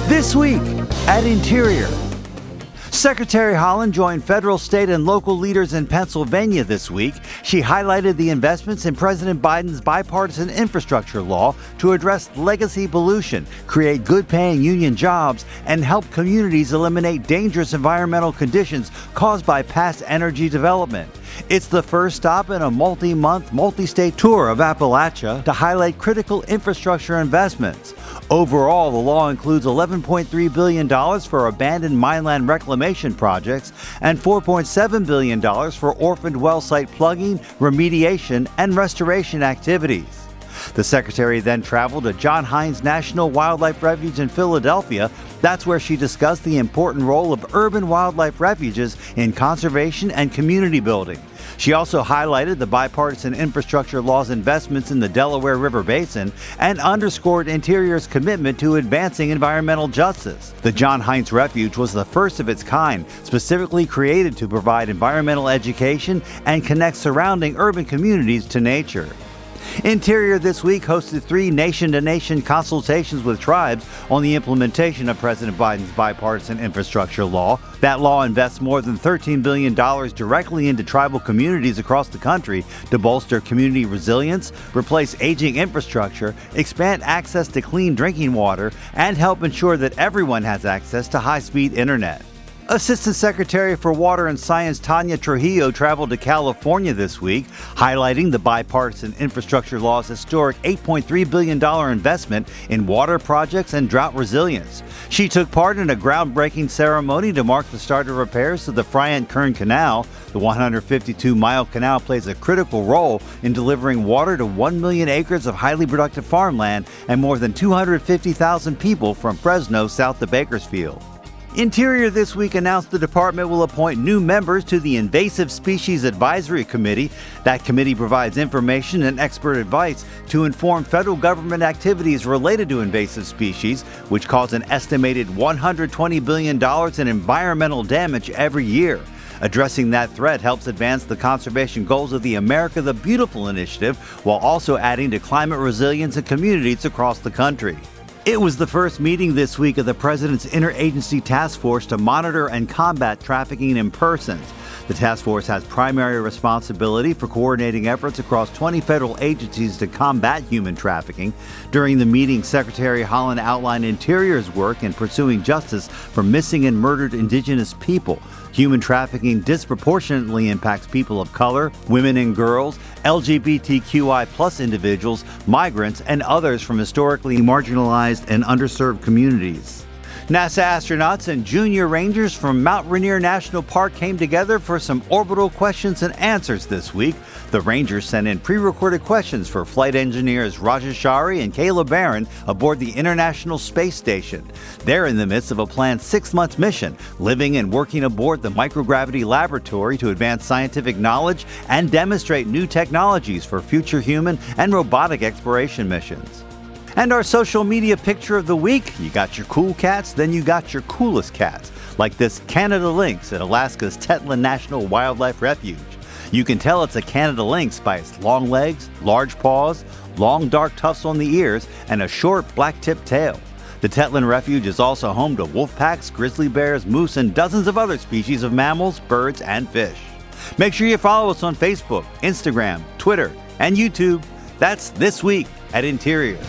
This week at Interior. Secretary Haaland joined federal, state, and local leaders in Pennsylvania this week. She highlighted the investments in President Biden's bipartisan infrastructure law to address legacy pollution, create good-paying union jobs, and help communities eliminate dangerous environmental conditions caused by past energy development. It's the first stop in a multi-month, multi-state tour of Appalachia to highlight critical infrastructure investments. Overall, the law includes $11.3 billion for abandoned mineland reclamation projects and $4.7 billion for orphaned well site plugging, remediation, and restoration activities. The secretary then traveled to John Hines National Wildlife Refuge in Philadelphia. That's where she discussed the important role of urban wildlife refuges in conservation and community building. She also highlighted the bipartisan infrastructure law's investments in the Delaware River Basin and underscored Interior's commitment to advancing environmental justice. The John Hines Refuge was the first of its kind, specifically created to provide environmental education and connect surrounding urban communities to nature. Interior this week hosted 3 nation-to-nation consultations with tribes on the implementation of President Biden's bipartisan infrastructure law. That law invests more than $13 billion directly into tribal communities across the country to bolster community resilience, replace aging infrastructure, expand access to clean drinking water, and help ensure that everyone has access to high-speed internet. Assistant Secretary for Water and Science Tanya Trujillo traveled to California this week, highlighting the bipartisan infrastructure law's historic $8.3 billion investment in water projects and drought resilience. She took part in a groundbreaking ceremony to mark the start of repairs to the Friant-Kern Canal. The 152-mile canal plays a critical role in delivering water to 1 million acres of highly productive farmland and more than 250,000 people from Fresno south to Bakersfield. Interior this week announced the department will appoint new members to the Invasive Species Advisory Committee. That committee provides information and expert advice to inform federal government activities related to invasive species, which cause an estimated $120 billion in environmental damage every year. Addressing that threat helps advance the conservation goals of the America the Beautiful initiative, while also adding to climate resilience in communities across the country. It was the first meeting this week of the President's Interagency Task Force to monitor and combat trafficking in persons. The task force has primary responsibility for coordinating efforts across 20 federal agencies to combat human trafficking. During the meeting, Secretary Haaland outlined Interior's work in pursuing justice for missing and murdered Indigenous people. Human trafficking disproportionately impacts people of color, women and girls, LGBTQI+ individuals, migrants, and others from historically marginalized and underserved communities. NASA astronauts and junior rangers from Mount Rainier National Park came together for some orbital questions and answers this week. The Rangers sent in pre-recorded questions for flight engineers Rajesh Shari and Caleb Barron aboard the International Space Station. They're in the midst of a planned 6-month mission, living and working aboard the microgravity laboratory to advance scientific knowledge and demonstrate new technologies for future human and robotic exploration missions. And our social media picture of the week, you got your cool cats, then you got your coolest cats, like this Canada lynx at Alaska's Tetlin National Wildlife Refuge. You can tell it's a Canada lynx by its long legs, large paws, long dark tufts on the ears, and a short black-tipped tail. The Tetlin Refuge is also home to wolf packs, grizzly bears, moose, and dozens of other species of mammals, birds, and fish. Make sure you follow us on Facebook, Instagram, Twitter, and YouTube. That's This Week at Interior.